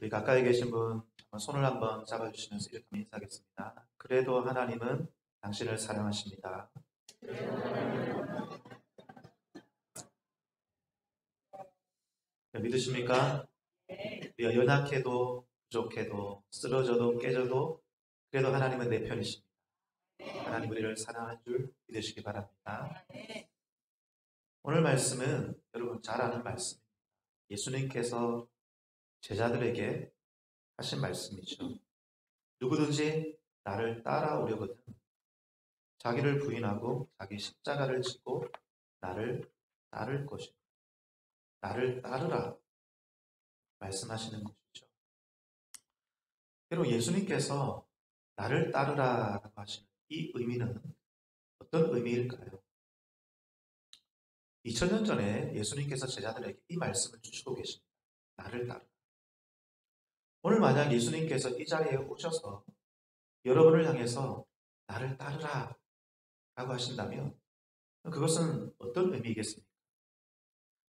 우리 가까이 계신 분 손을 한번 잡아주시면서 이렇게 인사하겠습니다. 그래도 하나님은 당신을 사랑하십니다. 믿으십니까? 우리가 연약해도 부족해도 쓰러져도 깨져도 그래도 하나님은 내 편이십니다. 하나님 우리를 사랑한 줄 믿으시기 바랍니다. 오늘 말씀은 여러분 잘 아는 말씀입니다. 예수님께서 제자들에게 하신 말씀이죠. 누구든지 나를 따라오려거든 자기를 부인하고 자기 십자가를 지고 나를 따를 것이다. 나를 따르라 말씀하시는 것이죠. 여러분 예수님께서 나를 따르라라고 하시는 이 의미는 어떤 의미일까요? 2000년 전에 예수님께서 제자들에게 이 말씀을 주시고 계십니다. 나를 따르라. 오늘 만약 예수님께서 이 자리에 오셔서 여러분을 향해서 나를 따르라 라고 하신다면 그것은 어떤 의미이겠습니까?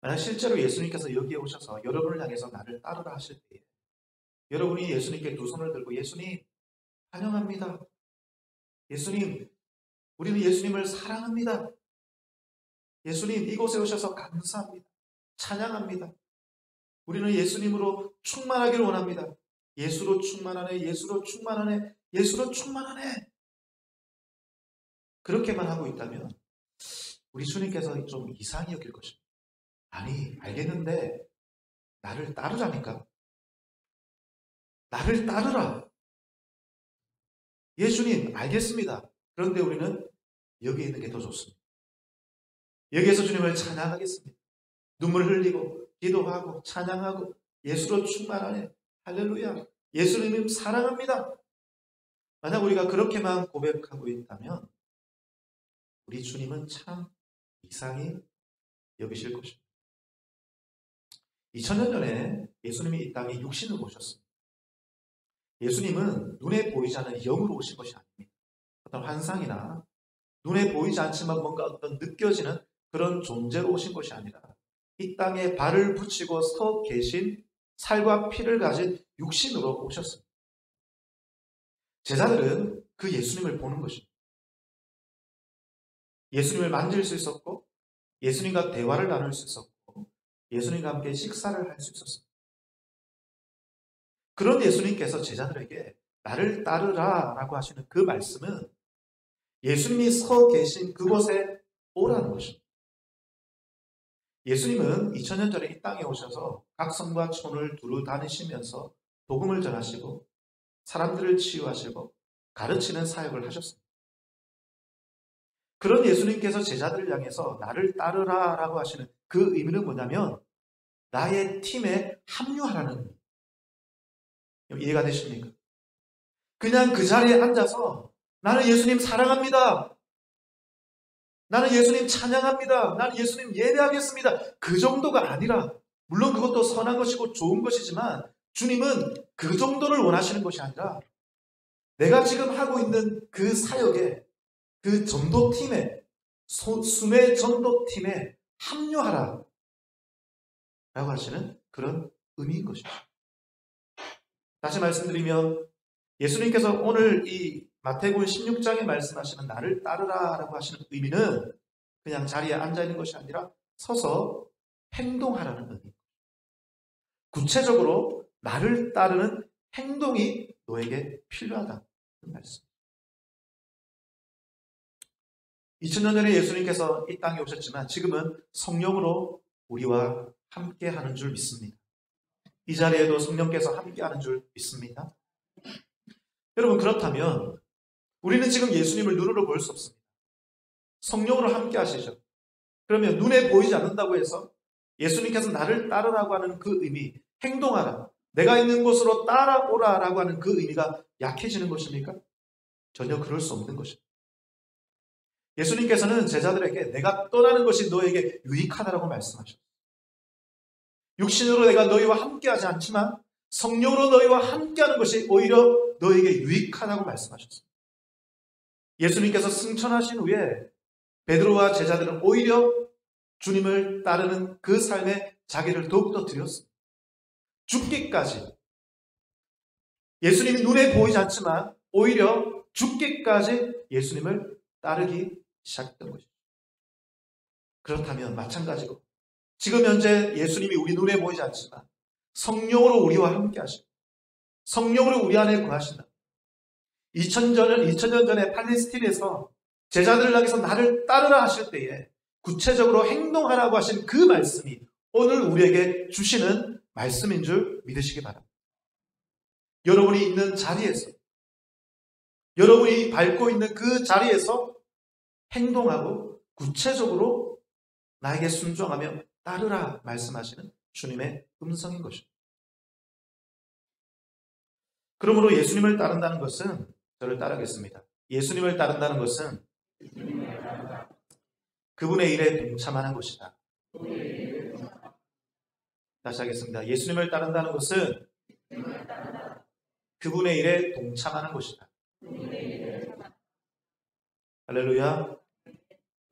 만약 실제로 예수님께서 여기에 오셔서 여러분을 향해서 나를 따르라 하실 때에 여러분이 예수님께 두 손을 들고 예수님 환영합니다. 예수님 우리는 예수님을 사랑합니다. 예수님 이곳에 오셔서 감사합니다. 찬양합니다. 우리는 예수님으로 충만하기를 원합니다. 예수로 충만하네, 예수로 충만하네, 예수로 충만하네. 그렇게만 하고 있다면 우리 주님께서 좀 이상히 여길 것입니다. 아니 알겠는데 나를 따르라니까. 나를 따르라. 예수님 알겠습니다. 그런데 우리는 여기 있는 게 더 좋습니다. 여기에서 주님을 찬양하겠습니다. 눈물 흘리고 기도하고 찬양하고 예수로 충만하네. 할렐루야. 예수님 사랑합니다. 만약 우리가 그렇게만 고백하고 있다면 우리 주님은 참 이상히 여기실 것입니다. 2000년 전에 예수님이 이 땅에 육신으로 오셨습니다. 예수님은 눈에 보이지 않는 영으로 오신 것이 아닙니다. 어떤 환상이나 눈에 보이지 않지만 뭔가 어떤 느껴지는 그런 존재로 오신 것이 아니라 이 땅에 발을 붙이고 서 계신 살과 피를 가진 육신으로 오셨습니다. 제자들은 그 예수님을 보는 것입니다. 예수님을 만질 수 있었고 예수님과 대화를 나눌 수 있었고 예수님과 함께 식사를 할 수 있었습니다. 그런 예수님께서 제자들에게 나를 따르라 라고 하시는 그 말씀은 예수님이 서 계신 그곳에 오라는 것입니다. 예수님은 2000년 전에 이 땅에 오셔서 각 성과 촌을 두루 다니시면서 복음을 전하시고 사람들을 치유하시고 가르치는 사역을 하셨습니다. 그런 예수님께서 제자들을 향해서 나를 따르라 라고 하시는 그 의미는 뭐냐면 나의 팀에 합류하라는 의미. 이해가 되십니까? 그냥 그 자리에 앉아서 나는 예수님 사랑합니다. 나는 예수님 찬양합니다. 나는 예수님 예배하겠습니다. 그 정도가 아니라 물론 그것도 선한 것이고 좋은 것이지만 주님은 그 정도를 원하시는 것이 아니라 내가 지금 하고 있는 그 사역에 그 전도팀에 순회 전도팀에 합류하라 라고 하시는 그런 의미인 것입니다. 다시 말씀드리면 예수님께서 오늘 이 마태복음 16장에 말씀하시는 나를 따르라 라고 하시는 의미는 그냥 자리에 앉아있는 것이 아니라 서서 행동하라는 의미입니다. 구체적으로 나를 따르는 행동이 너에게 필요하다는 말씀. 2000년 전에 예수님께서 이 땅에 오셨지만 지금은 성령으로 우리와 함께 하는 줄 믿습니다. 이 자리에도 성령께서 함께 하는 줄 믿습니다. 여러분 그렇다면 우리는 지금 예수님을 눈으로 볼 수 없습니다. 성령으로 함께 하시죠. 그러면 눈에 보이지 않는다고 해서 예수님께서 나를 따르라고 하는 그 의미, 행동하라, 내가 있는 곳으로 따라오라 라고 하는 그 의미가 약해지는 것입니까? 전혀 그럴 수 없는 것입니다. 예수님께서는 제자들에게 내가 떠나는 것이 너에게 유익하다라고 말씀하셨습니다. 육신으로 내가 너희와 함께하지 않지만 성령으로 너희와 함께하는 것이 오히려 너에게 유익하다고 말씀하셨습니다. 예수님께서 승천하신 후에 베드로와 제자들은 오히려 주님을 따르는 그 삶에 자기를 더욱더 드렸습니다. 죽기까지 예수님이 눈에 보이지 않지만 오히려 죽기까지 예수님을 따르기 시작했던 것이죠. 그렇다면 마찬가지로 지금 현재 예수님이 우리 눈에 보이지 않지만 성령으로 우리와 함께 하시고 성령으로 우리 안에 거하신다. 2000년 전에 팔레스틴에서 제자들을 향해서 나를 따르라 하실 때에 구체적으로 행동하라고 하신 그 말씀이 오늘 우리에게 주시는 말씀인 줄 믿으시기 바랍니다. 여러분이 있는 자리에서, 여러분이 밟고 있는 그 자리에서 행동하고 구체적으로 나에게 순종하며 따르라 말씀하시는 주님의 음성인 것입니다. 그러므로 예수님을 따른다는 것은, 저를 따르겠습니다. 예수님을 따른다는 것은 그분의 일에 동참하는 것이다. 다시 하겠습니다. 예수님을 따른다는 것은 그분의 일에 동참하는 것이다. 할렐루야.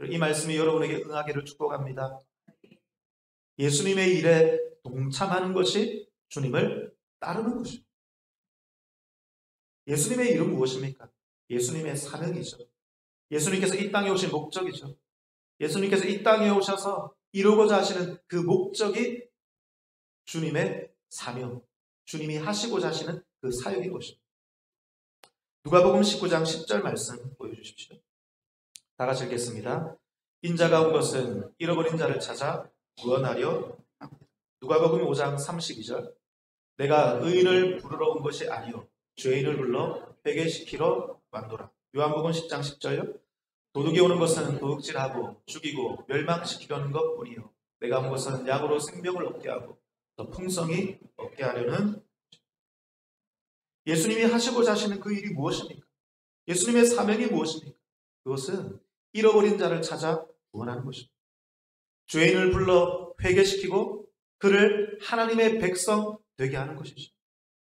이 말씀이 여러분에게 응하기를 축복합니다. 예수님의 일에 동참하는 것이 주님을 따르는 것입니다. 예수님의 일은 무엇입니까? 예수님의 사명이죠. 예수님께서 이 땅에 오신 목적이죠. 예수님께서 이 땅에 오셔서 이루고자 하시는 그 목적이 주님의 사명, 주님이 하시고자 하시는 그 사역인 것입니다. 누가복음 19장 10절 말씀 보여주십시오. 다 같이 읽겠습니다. 인자가 온 것은 잃어버린 자를 찾아 구원하려 합니다. 누가복음 5장 32절. 내가 의인을 부르러 온 것이 아니요 죄인을 불러 회개시키러 왔노라. 요한복음 10장 10절요. 도둑이 오는 것은 도둑질하고 죽이고 멸망시키려는 것뿐이요 내가 온 것은 양으로 생명을 얻게 하고 더 풍성히 얻게 하려는. 예수님이 하시고자 하시는 그 일이 무엇입니까? 예수님의 사명이 무엇입니까? 그것은 잃어버린 자를 찾아 구원하는 것입니다. 죄인을 불러 회개시키고 그를 하나님의 백성 되게 하는 것이죠.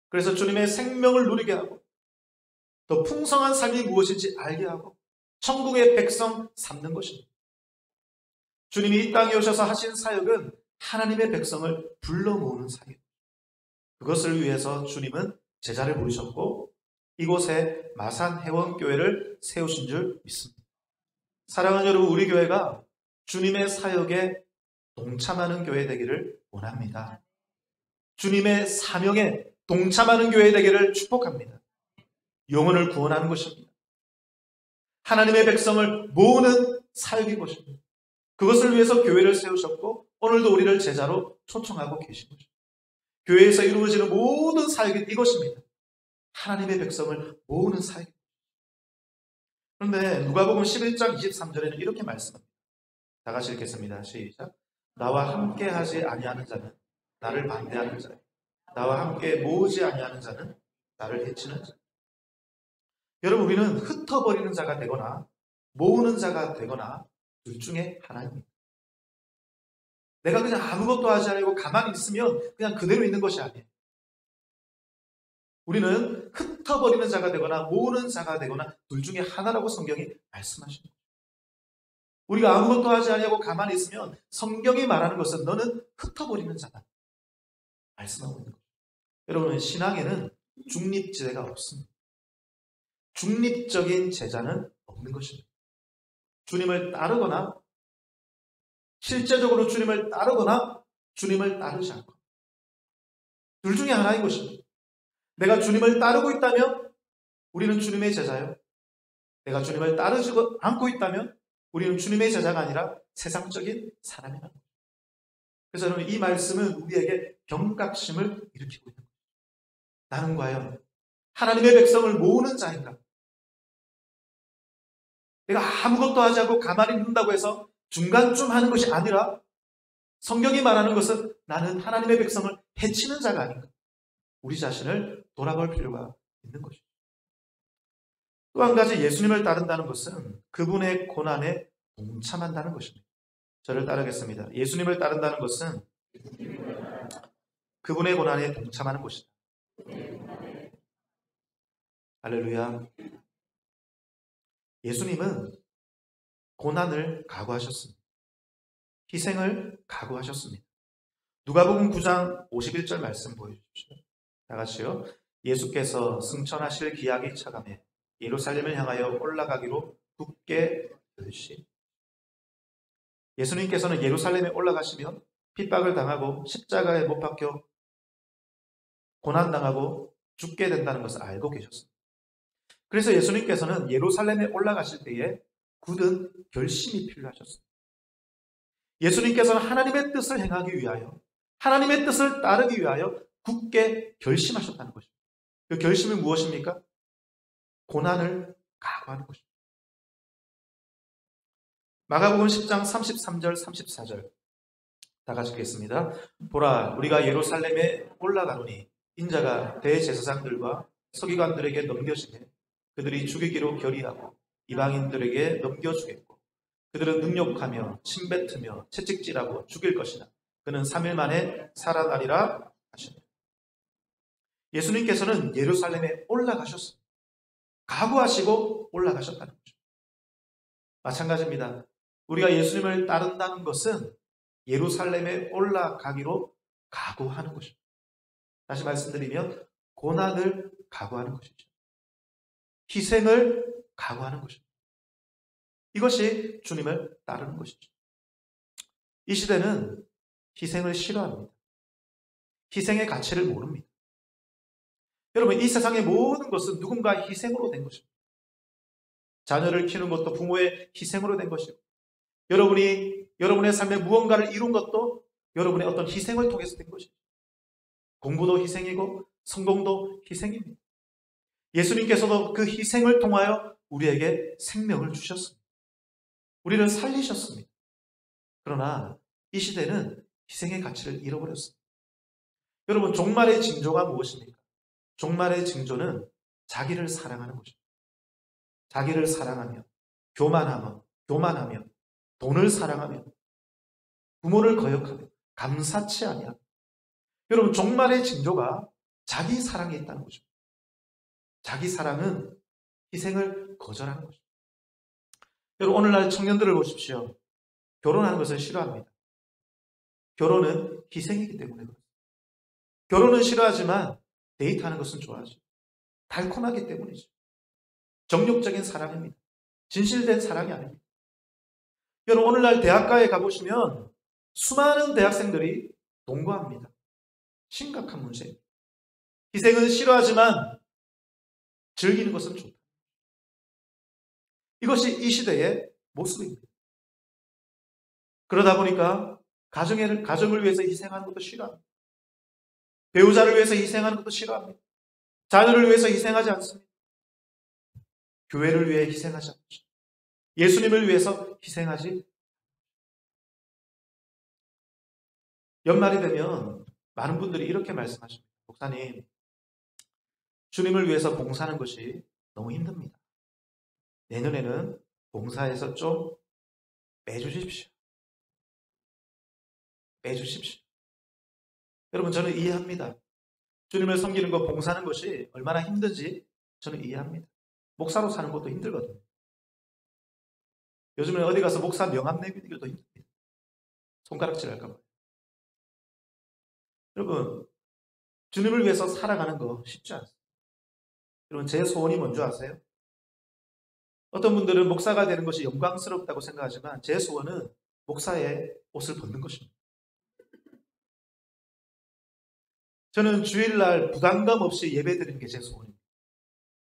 그래서 주님의 생명을 누리게 하고 더 풍성한 삶이 무엇인지 알게 하고 천국의 백성 삼는 것입니다. 주님이 이 땅에 오셔서 하신 사역은 하나님의 백성을 불러 모으는 사역. 그것을 위해서 주님은 제자를 부르셨고 이곳에 마산 회원교회를 세우신 줄 믿습니다. 사랑하는 여러분, 우리 교회가 주님의 사역에 동참하는 교회 되기를 원합니다. 주님의 사명에 동참하는 교회 되기를 축복합니다. 영혼을 구원하는 것입니다. 하나님의 백성을 모으는 사역인 것입니다. 그것을 위해서 교회를 세우셨고 오늘도 우리를 제자로 초청하고 계신 것입니다. 교회에서 이루어지는 모든 사역이 이것입니다. 하나님의 백성을 모으는 사역. 그런데 누가복음 11장 23절에는 이렇게 말씀합니다. 다 같이 읽겠습니다. 시작. 나와 함께 하지 아니하는 자는 나를 반대하는 자요 나와 함께 모으지 아니하는 자는 나를 해치는 자. 여러분, 우리는 흩어버리는 자가 되거나 모으는 자가 되거나 둘 중에 하나입니다. 내가 그냥 아무것도 하지 않고 가만히 있으면 그냥 그대로 있는 것이 아니에요. 우리는 흩어버리는 자가 되거나 모으는 자가 되거나 둘 중에 하나라고 성경이 말씀하십니다. 우리가 아무것도 하지 않고 가만히 있으면 성경이 말하는 것은 너는 흩어버리는 자다 말씀하고 있는 거죠. 여러분, 신앙에는 중립지대가 없습니다. 중립적인 제자는 없는 것입니다. 주님을 따르거나 실제적으로 주님을 따르거나 주님을 따르지 않고 둘 중에 하나인 것입니다. 내가 주님을 따르고 있다면 우리는 주님의 제자요. 내가 주님을 따르지 않고 있다면 우리는 주님의 제자가 아니라 세상적인 사람이다. 그래서 여러분, 이 말씀은 우리에게 경각심을 일으키고 있는 거예요. 나는 과연 하나님의 백성을 모으는 자인가? 내가 아무것도 하지 않고 가만히 있는다고 해서 중간쯤 하는 것이 아니라 성경이 말하는 것은 나는 하나님의 백성을 해치는 자가 아닌가? 우리 자신을 돌아볼 필요가 있는 것입니다. 또 한 가지, 예수님을 따른다는 것은 그분의 고난에 동참한다는 것입니다. 저를 따르겠습니다. 예수님을 따른다는 것은 그분의 고난에 동참하는 것이다. 할렐루야. 예수님은 고난을 각오하셨습니다. 희생을 각오하셨습니다. 누가복음 9장 51절 말씀 보여주십시오. 다 같이요. 예수께서 승천하실 기약이 차감해 예루살렘을 향하여 올라가기로 굳게 들으시. 예수님께서는 예루살렘에 올라가시면 핍박을 당하고 십자가에 못 박혀 고난당하고 죽게 된다는 것을 알고 계셨습니다. 그래서 예수님께서는 예루살렘에 올라가실 때에 굳은 결심이 필요하셨습니다. 예수님께서는 하나님의 뜻을 행하기 위하여, 하나님의 뜻을 따르기 위하여 굳게 결심하셨다는 것입니다. 그 결심이 무엇입니까? 고난을 각오하는 것입니다. 마가복음 10장 33절 34절 다 같이 읽겠습니다. 보라, 우리가 예루살렘에 올라가노니 인자가 대제사장들과 서기관들에게 넘겨지매 그들이 죽이기로 결의하고 이방인들에게 넘겨주겠고 그들은 능욕하며 침뱉으며 채찍질하고 죽일 것이나 그는 3일 만에 살아나리라 하시니. 예수님께서는 예루살렘에 올라가셨습니다. 각오하시고 올라가셨다는 거죠. 마찬가지입니다. 우리가 예수님을 따른다는 것은 예루살렘에 올라가기로 각오하는 것입니다. 다시 말씀드리면 고난을 각오하는 것이죠. 희생을 각오하는 것입니다. 이것이 주님을 따르는 것이죠. 이 시대는 희생을 싫어합니다. 희생의 가치를 모릅니다. 여러분, 이 세상의 모든 것은 누군가 희생으로 된 것입니다. 자녀를 키우는 것도 부모의 희생으로 된 것이고, 여러분이 여러분의 삶에 무언가를 이룬 것도 여러분의 어떤 희생을 통해서 된 것이죠. 공부도 희생이고 성공도 희생입니다. 예수님께서도 그 희생을 통하여 우리에게 생명을 주셨습니다. 우리를 살리셨습니다. 그러나 이 시대는 희생의 가치를 잃어버렸습니다. 여러분, 종말의 징조가 무엇입니까? 종말의 징조는 자기를 사랑하는 것입니다. 자기를 사랑하며 교만하며 돈을 사랑하며 부모를 거역하며 감사치 아니하며. 여러분, 종말의 징조가 자기 사랑에 있다는 것입니다. 자기 사랑은 희생을 거절하는 것입니다. 여러분, 오늘날 청년들을 보십시오. 결혼하는 것을 싫어합니다. 결혼은 희생이기 때문에 그렇습니다. 결혼은 싫어하지만 데이트하는 것은 좋아하죠. 달콤하기 때문이죠. 정욕적인 사랑입니다. 진실된 사랑이 아닙니다. 여러분, 오늘날 대학가에 가보시면 수많은 대학생들이 동거합니다. 심각한 문제입니다. 희생은 싫어하지만 즐기는 것은 좋다. 이것이 이 시대의 모습입니다. 그러다 보니까 가정을 위해서 희생하는 것도 싫어합니다. 배우자를 위해서 희생하는 것도 싫어합니다. 자녀를 위해서 희생하지 않습니다. 교회를 위해 희생하지 않죠. 예수님을 위해서 희생하지. 연말이 되면 많은 분들이 이렇게 말씀하십니다. 목사님, 주님을 위해서 봉사하는 것이 너무 힘듭니다. 내년에는 봉사에서 좀 빼주십시오. 빼주십시오. 여러분, 저는 이해합니다. 주님을 섬기는 것, 봉사하는 것이 얼마나 힘든지 저는 이해합니다. 목사로 사는 것도 힘들거든요. 요즘에 어디 가서 목사 명함 내기도 힘듭니다. 손가락질 할까 봐요. 여러분, 주님을 위해서 살아가는 거 쉽지 않습니다. 여러분, 제 소원이 뭔지 아세요? 어떤 분들은 목사가 되는 것이 영광스럽다고 생각하지만 제 소원은 목사의 옷을 벗는 것입니다. 저는 주일날 부담감 없이 예배 드리는 게 제 소원입니다.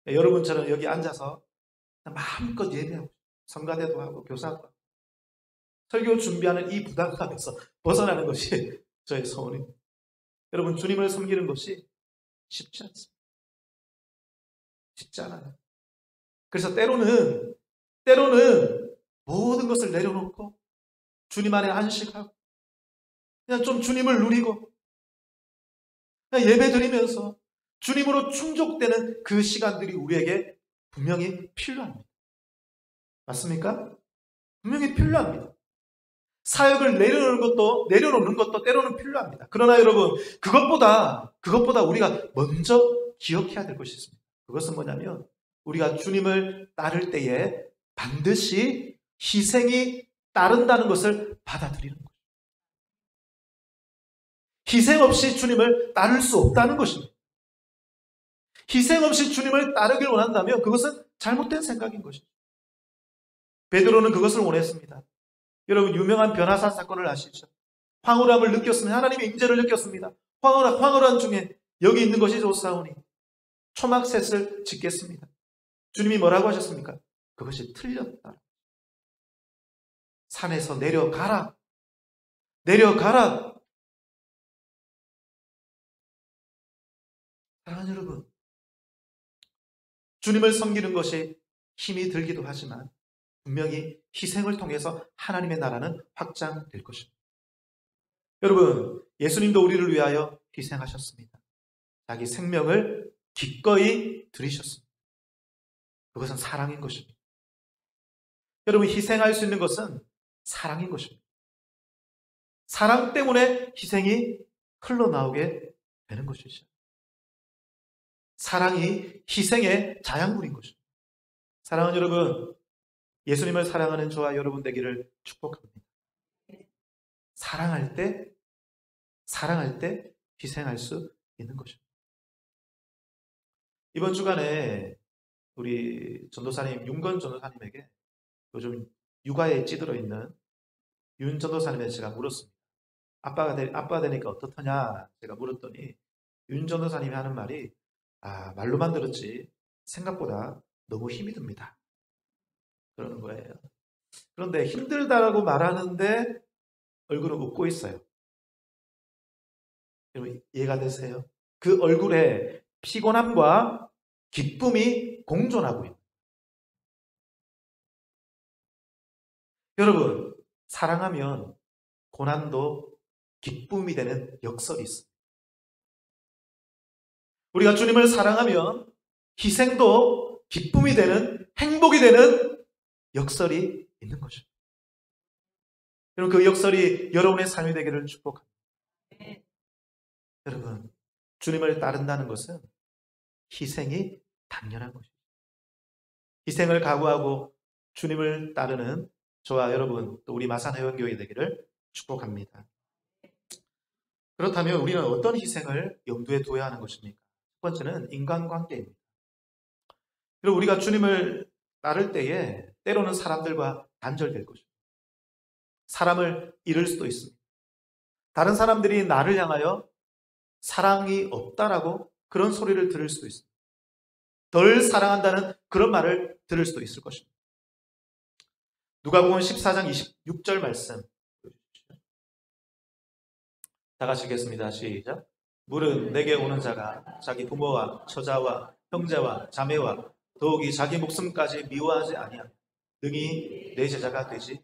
여러분처럼 여기 앉아서 마음껏 예배하고 성가대도 하고 교사도 하고 설교 준비하는 이 부담감에서 벗어나는 것이 저의 소원입니다. 여러분, 주님을 섬기는 것이 쉽지 않습니다. 쉽지 않아요. 그래서 때로는 모든 것을 내려놓고 주님 안에 안식하고 그냥 좀 주님을 누리고 그냥 예배 드리면서 주님으로 충족되는 그 시간들이 우리에게 분명히 필요합니다. 맞습니까? 분명히 필요합니다. 사역을 내려놓는 것도 때로는 필요합니다. 그러나 여러분, 그것보다 우리가 먼저 기억해야 될 것이 있습니다. 그것은 뭐냐면 우리가 주님을 따를 때에 반드시 희생이 따른다는 것을 받아들이는 거예요. 희생 없이 주님을 따를 수 없다는 것입니다. 희생 없이 주님을 따르길 원한다면 그것은 잘못된 생각인 것이죠. 베드로는 그것을 원했습니다. 여러분, 유명한 변화산 사건을 아시죠? 황홀함을 느꼈습니다. 하나님의 임재를 느꼈습니다. 황홀한 중에 여기 있는 것이 좋사오니 초막셋을 짓겠습니다. 주님이 뭐라고 하셨습니까? 그것이 틀렸다. 산에서 내려가라. 내려가라. 사랑하는 여러분, 주님을 섬기는 것이 힘이 들기도 하지만 분명히 희생을 통해서 하나님의 나라는 확장될 것입니다. 여러분, 예수님도 우리를 위하여 희생하셨습니다. 자기 생명을 기꺼이 들이셨습니다. 그것은 사랑인 것입니다. 여러분, 희생할 수 있는 것은 사랑인 것입니다. 사랑 때문에 희생이 흘러나오게 되는 것이죠. 사랑이 희생의 자양분인 것입니다. 사랑하는 여러분, 예수님을 사랑하는 저와 여러분 되기를 축복합니다. 사랑할 때 희생할 수 있는 것입니다. 이번 주간에 우리 전도사님, 윤건 전도사님에게 요즘 육아에 찌들어 있는 윤 전도사님에게 제가 물었습니다. 아빠가 되니까 어떻더냐 제가 물었더니 윤 전도사님이 하는 말이 말로만 들었지 생각보다 너무 힘이 듭니다. 그러는 거예요. 그런데 힘들다라고 말하는데 얼굴은 웃고 있어요. 여러분, 이해가 되세요? 그 얼굴에 피곤함과 기쁨이 공존하고 있는. 여러분, 사랑하면 고난도 기쁨이 되는 역설이 있습니다. 우리가 주님을 사랑하면 희생도 기쁨이 되는, 행복이 되는 역설이 있는 것입니다. 여러분, 그 역설이 여러분의 삶이 되기를 축복합니다. 여러분, 주님을 따른다는 것은 희생이 당연한 것입니다. 희생을 각오하고 주님을 따르는 저와 여러분, 또 우리 마산회원교회 되기를 축복합니다. 그렇다면 우리는 어떤 희생을 염두에 둬야 하는 것입니까? 첫 번째는 인간관계입니다. 그리고 우리가 주님을 따를 때에 때로는 사람들과 단절될 것입니다. 사람을 잃을 수도 있습니다. 다른 사람들이 나를 향하여 사랑이 없다라고 그런 소리를 들을 수도 있습니다. 덜 사랑한다는 그런 말을 들을 수도 있을 것입니다. 누가복음 14장 26절 말씀 다 같이 읽겠습니다. 시작. 물은 내게 오는 자가 자기 부모와 처자와 형제와 자매와 더욱이 자기 목숨까지 미워하지 아니하며 능히 내 제자가 되지.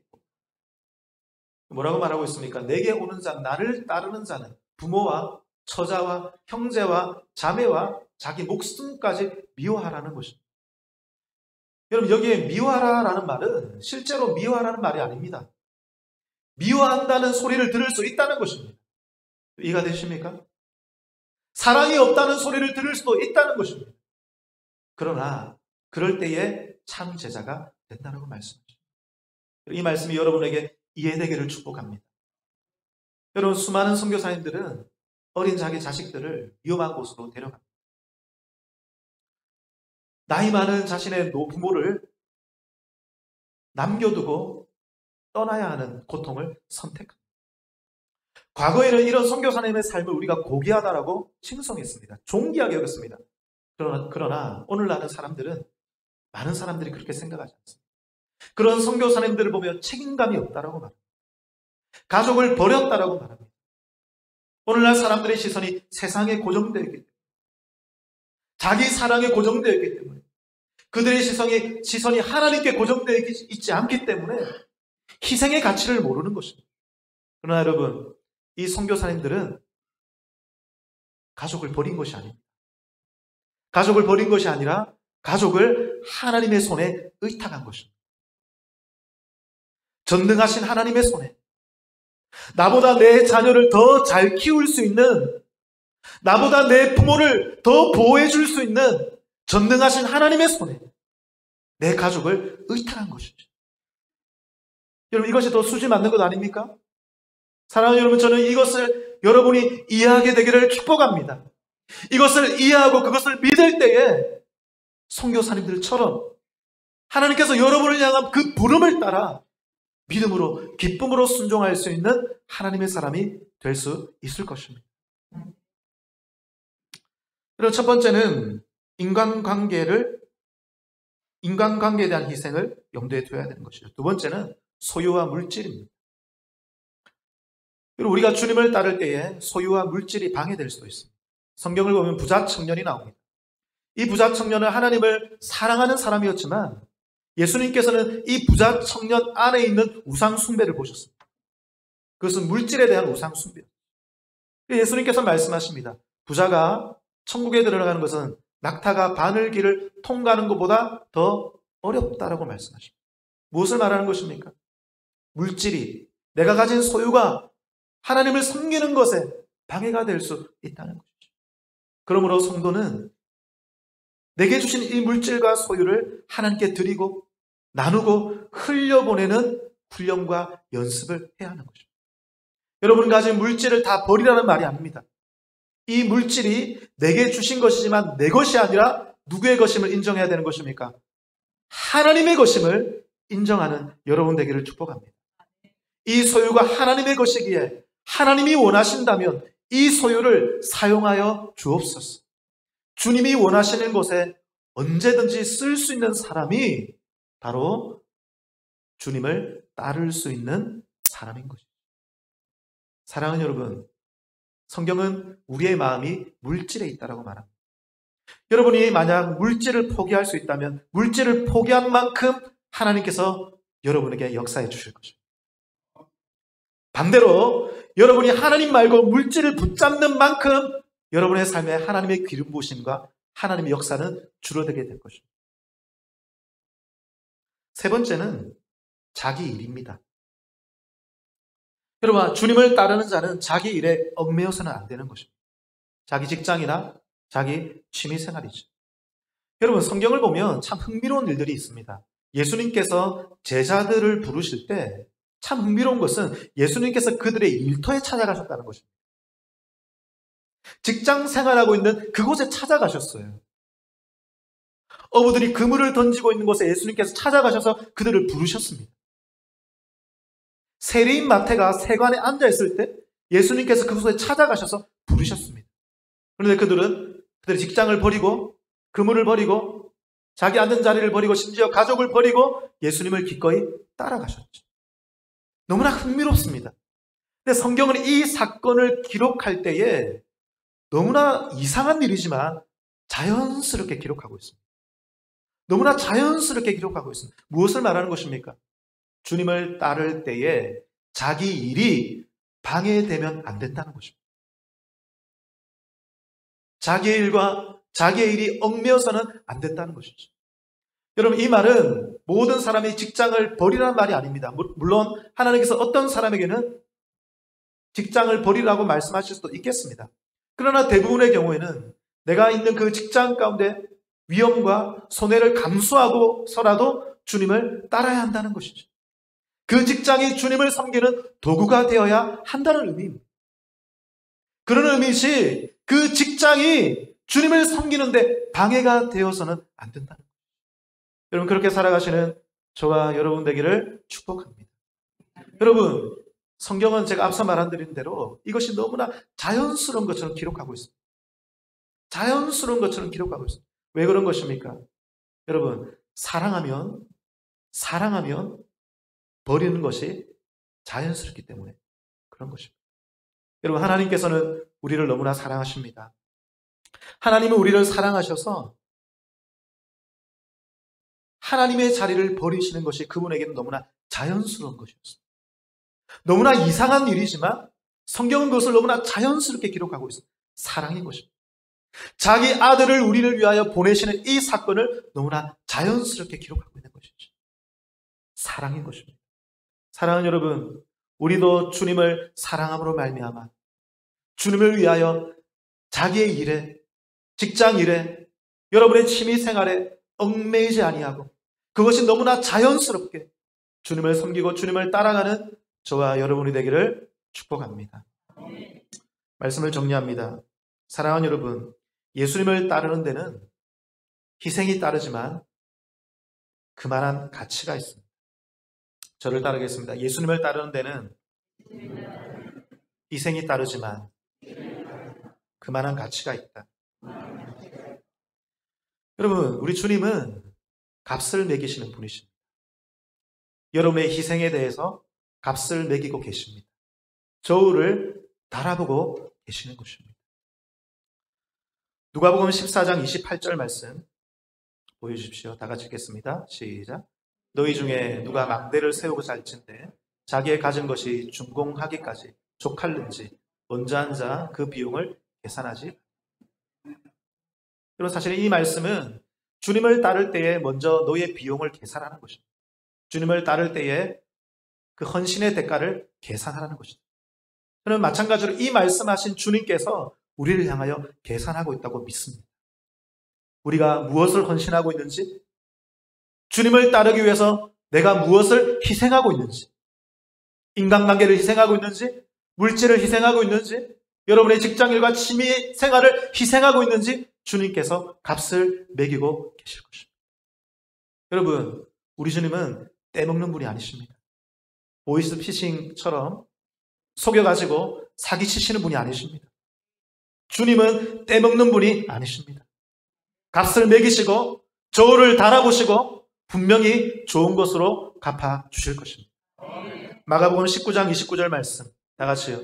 뭐라고 말하고 있습니까? 내게 오는 자, 나를 따르는 자는 부모와 처자와 형제와 자매와 자기 목숨까지 미워하라는 것입니다. 여러분, 여기에 미워하라라는 말은 실제로 미워하라는 말이 아닙니다. 미워한다는 소리를 들을 수 있다는 것입니다. 이해가 되십니까? 사랑이 없다는 소리를 들을 수도 있다는 것입니다. 그러나 그럴 때에 참 제자가 된다는 말씀이죠. 이 말씀이 여러분에게 이해되기를 축복합니다. 여러분, 수많은 선교사님들은 어린 자기 자식들을 위험한 곳으로 데려갑니다. 나이 많은 자신의 노부모를 남겨두고 떠나야 하는 고통을 선택합니다. 과거에는 이런 선교사님의 삶을 우리가 고귀하다라고 칭송했습니다. 존귀하게 여겼습니다. 그러나 오늘날의 사람들은, 많은 사람들이 그렇게 생각하지 않습니다. 그런 선교사님들을 보면 책임감이 없다라고 말합니다. 가족을 버렸다라고 말합니다. 오늘날 사람들의 시선이 세상에 고정되어 있기 때문에, 자기 사랑에 고정되어 있기 때문에, 그들의 시선이 하나님께 고정되어 있지 않기 때문에 희생의 가치를 모르는 것입니다. 그러나 여러분, 이 선교사님들은 가족을 버린 것이 아닙니다. 가족을 버린 것이 아니라 가족을 하나님의 손에 의탁한 것입니다. 전능하신 하나님의 손에, 나보다 내 자녀를 더 잘 키울 수 있는, 나보다 내 부모를 더 보호해 줄 수 있는 전능하신 하나님의 손에 내 가족을 의탁한 것이죠. 여러분, 이것이 더 수지 맞는 것 아닙니까? 사랑하는 여러분, 저는 이것을 여러분이 이해하게 되기를 축복합니다. 이것을 이해하고 그것을 믿을 때에 선교사님들처럼 하나님께서 여러분을 향한 그 부름을 따라 믿음으로 기쁨으로 순종할 수 있는 하나님의 사람이 될 수 있을 것입니다. 그리고 첫 번째는 인간관계에 대한 희생을 염두에 둬야 되는 것이죠. 두 번째는 소유와 물질입니다. 그리고 우리가 주님을 따를 때에 소유와 물질이 방해될 수도 있습니다. 성경을 보면 부자 청년이 나옵니다. 이 부자 청년은 하나님을 사랑하는 사람이었지만 예수님께서는 이 부자 청년 안에 있는 우상 숭배를 보셨습니다. 그것은 물질에 대한 우상 숭배입니다. 예수님께서 말씀하십니다. 부자가 천국에 들어가는 것은 낙타가 바늘길을 통과하는 것보다 더 어렵다라고 말씀하십니다. 무엇을 말하는 것입니까? 물질이, 내가 가진 소유가 하나님을 섬기는 것에 방해가 될 수 있다는 것이죠. 그러므로 성도는 내게 주신 이 물질과 소유를 하나님께 드리고 나누고 흘려보내는 훈련과 연습을 해야 하는 것입니다. 여러분 가진 물질을 다 버리라는 말이 아닙니다. 이 물질이 내게 주신 것이지만 내 것이 아니라 누구의 것임을 인정해야 되는 것입니까? 하나님의 것임을 인정하는 여러분 되기를 축복합니다. 이 소유가 하나님의 것이기에 하나님이 원하신다면 이 소유를 사용하여 주옵소서. 주님이 원하시는 곳에 언제든지 쓸 수 있는 사람이 바로 주님을 따를 수 있는 사람인 것입니다. 사랑하는 여러분, 성경은 우리의 마음이 물질에 있다고 말합니다. 여러분이 만약 물질을 포기할 수 있다면 물질을 포기한 만큼 하나님께서 여러분에게 역사해 주실 것입니다. 반대로 여러분이 하나님 말고 물질을 붙잡는 만큼 여러분의 삶에 하나님의 기름 부으심과 하나님의 역사는 줄어들게 될 것입니다. 세 번째는 자기 일입니다. 여러분, 주님을 따르는 자는 자기 일에 얽매여서는 안 되는 것입니다. 자기 직장이나 자기 취미생활이죠. 여러분, 성경을 보면 참 흥미로운 일들이 있습니다. 예수님께서 제자들을 부르실 때 참 흥미로운 것은 예수님께서 그들의 일터에 찾아가셨다는 것입니다. 직장 생활하고 있는 그곳에 찾아가셨어요. 어부들이 그물을 던지고 있는 곳에 예수님께서 찾아가셔서 그들을 부르셨습니다. 세리인 마태가 세관에 앉아있을 때 예수님께서 그곳에 찾아가셔서 부르셨습니다. 그런데 그들의 직장을 버리고 그물을 버리고 자기 앉은 자리를 버리고 심지어 가족을 버리고 예수님을 기꺼이 따라가셨죠. 너무나 흥미롭습니다. 근데 성경은 이 사건을 기록할 때에 너무나 이상한 일이지만 자연스럽게 기록하고 있습니다. 너무나 자연스럽게 기록하고 있습니다. 무엇을 말하는 것입니까? 주님을 따를 때에 자기 일이 방해되면 안 된다는 것입니다. 자기의 일과 자기의 일이 얽매여서는 안 된다는 것이죠. 여러분, 이 말은 모든 사람이 직장을 버리라는 말이 아닙니다. 물론 하나님께서 어떤 사람에게는 직장을 버리라고 말씀하실 수도 있겠습니다. 그러나 대부분의 경우에는 내가 있는 그 직장 가운데 위험과 손해를 감수하고서라도 주님을 따라야 한다는 것이죠. 그 직장이 주님을 섬기는 도구가 되어야 한다는 의미입니다. 그런 의미시 그 직장이 주님을 섬기는데 방해가 되어서는 안 된다는 거예요. 여러분, 그렇게 살아가시는 저와 여러분 되기를 축복합니다. 여러분, 성경은 제가 앞서 말한 대로 이것이 너무나 자연스러운 것처럼 기록하고 있습니다. 자연스러운 것처럼 기록하고 있습니다. 왜 그런 것입니까? 여러분, 사랑하면 버리는 것이 자연스럽기 때문에 그런 것입니다. 여러분, 하나님께서는 우리를 너무나 사랑하십니다. 하나님은 우리를 사랑하셔서 하나님의 자리를 버리시는 것이 그분에게는 너무나 자연스러운 것이었습니다. 너무나 이상한 일이지만 성경은 그것을 너무나 자연스럽게 기록하고 있습니다. 사랑인 것입니다. 자기 아들을 우리를 위하여 보내시는 이 사건을 너무나 자연스럽게 기록하고 있는 것이죠. 사랑인 것입니다. 사랑하는 여러분, 우리도 주님을 사랑함으로 말미암아 주님을 위하여 자기의 일에, 직장 일에, 여러분의 취미 생활에 얽매이지 아니하고 그것이 너무나 자연스럽게 주님을 섬기고 주님을 따라가는 저와 여러분이 되기를 축복합니다. 말씀을 정리합니다. 사랑하는 여러분, 예수님을 따르는 데는 희생이 따르지만 그만한 가치가 있습니다. 저를 따르겠습니다. 예수님을 따르는 데는 희생이 따르지만 그만한 가치가 있다. 여러분, 우리 주님은 값을 매기시는 분이십니다. 여러분의 희생에 대해서 값을 매기고 계십니다. 저울을 달아보고 계시는 것입니다. 누가복음 14장 28절 말씀 보여주십시오. 다 같이 읽겠습니다. 시작. 너희 중에 누가 망대를 세우고자 할진대 자기의 가진 것이 준공하기까지 족할는지 먼저 앉아 그 비용을 계산하지. 그리고 사실 이 말씀은 주님을 따를 때에 먼저 너의 비용을 계산하는 것입니다. 주님을 따를 때에 그 헌신의 대가를 계산하라는 것입니다. 저는 마찬가지로 이 말씀하신 주님께서 우리를 향하여 계산하고 있다고 믿습니다. 우리가 무엇을 헌신하고 있는지, 주님을 따르기 위해서 내가 무엇을 희생하고 있는지, 인간관계를 희생하고 있는지, 물질을 희생하고 있는지, 여러분의 직장일과 취미 생활을 희생하고 있는지 주님께서 값을 매기고 계실 것입니다. 여러분, 우리 주님은 떼먹는 분이 아니십니다. 보이스피싱처럼 속여가지고 사기치시는 분이 아니십니다. 주님은 떼먹는 분이 아니십니다. 값을 매기시고 저울을 달아보시고 분명히 좋은 것으로 갚아주실 것입니다. 마가복음 19장 29절 말씀 다 같이요.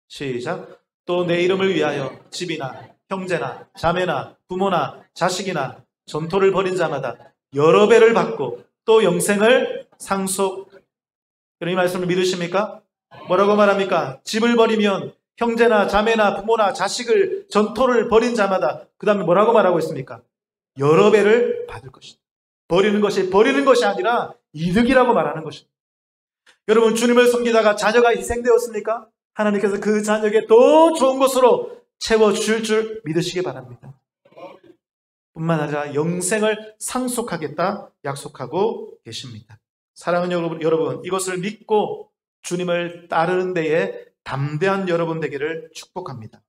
시작. 또 내 이름을 위하여 집이나 형제나 자매나 부모나 자식이나 전토를 벌인 자마다 여러 배를 받고 또 영생을 상속. 여러분 이 말씀을 믿으십니까? 뭐라고 말합니까? 집을 버리면 형제나 자매나 부모나 자식을 전토를 벌인 자마다 그 다음에 뭐라고 말하고 있습니까? 여러 배를 받을 것이다. 버리는 것이 아니라 이득이라고 말하는 것입니다. 여러분 주님을 섬기다가 자녀가 희생되었습니까? 하나님께서 그 자녀에게 더 좋은 것으로 채워주실 줄 믿으시기 바랍니다. 뿐만 아니라 영생을 상속하겠다 약속하고 계십니다. 사랑하는 여러분, 이것을 믿고 주님을 따르는 데에 담대한 여러분 되기를 축복합니다.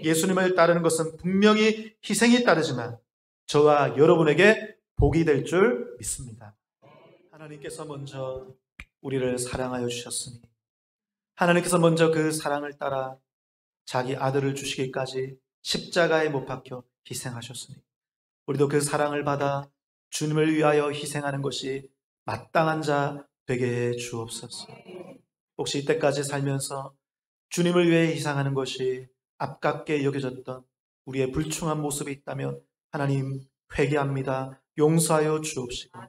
예수님을 따르는 것은 분명히 희생이 따르지만 저와 여러분에게 복이 될 줄 믿습니다. 하나님께서 먼저 우리를 사랑하여 주셨으니 하나님께서 먼저 그 사랑을 따라 자기 아들을 주시기까지 십자가에 못 박혀 희생하셨으니 우리도 그 사랑을 받아 주님을 위하여 희생하는 것이 마땅한 자 되게 해 주옵소서. 혹시 이때까지 살면서 주님을 위해 희생하는 것이 아깝게 여겨졌던 우리의 불충한 모습이 있다면 하나님 회개합니다. 용서하여 주옵시고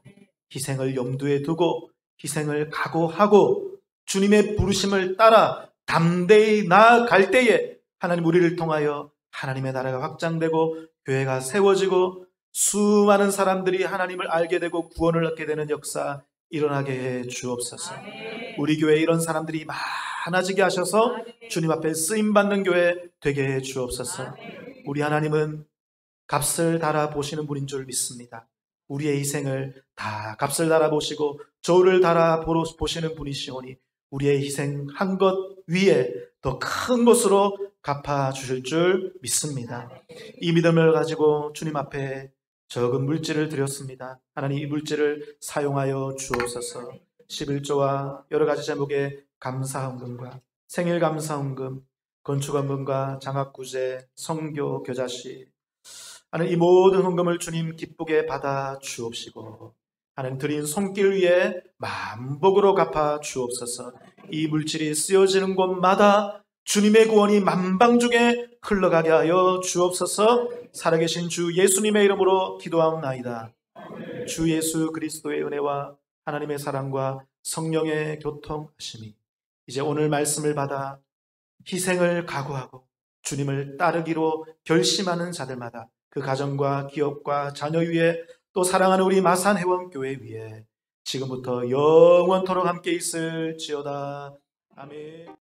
희생을 염두에 두고 희생을 각오하고 주님의 부르심을 따라 담대히 나아갈 때에 하나님 우리를 통하여 하나님의 나라가 확장되고 교회가 세워지고 수많은 사람들이 하나님을 알게 되고 구원을 얻게 되는 역사 일어나게 해 주옵소서. 우리 교회에 이런 사람들이 많아지게 하셔서 주님 앞에 쓰임받는 교회 되게 해 주옵소서. 우리 하나님은 값을 달아보시는 분인 줄 믿습니다. 우리의 희생을 다 값을 달아보시고 저울을 달아보시는 분이시오니 우리의 희생한 것 위에 더 큰 것으로 갚아주실 줄 믿습니다. 이 믿음을 가지고 주님 앞에 적은 물질을 드렸습니다. 하나님 이 물질을 사용하여 주옵소서. 11조와 여러 가지 제목의 감사헌금과 생일 감사헌금, 건축헌금과 장학구제, 성교, 교자시 하나님 이 모든 헌금을 주님 기쁘게 받아 주옵시고 하나님 드린 손길 위에 만복으로 갚아 주옵소서. 이 물질이 쓰여지는 곳마다 주님의 구원이 만방중에 흘러가게 하여 주옵소서. 살아계신 주 예수님의 이름으로 기도하옵나이다. 주 예수 그리스도의 은혜와 하나님의 사랑과 성령의 교통하심이 이제 오늘 말씀을 받아 희생을 각오하고 주님을 따르기로 결심하는 자들마다 그 가정과 기업과 자녀 위에 또 사랑하는 우리 마산회원교회 위에 지금부터 영원토록 함께 있을지어다. 아멘.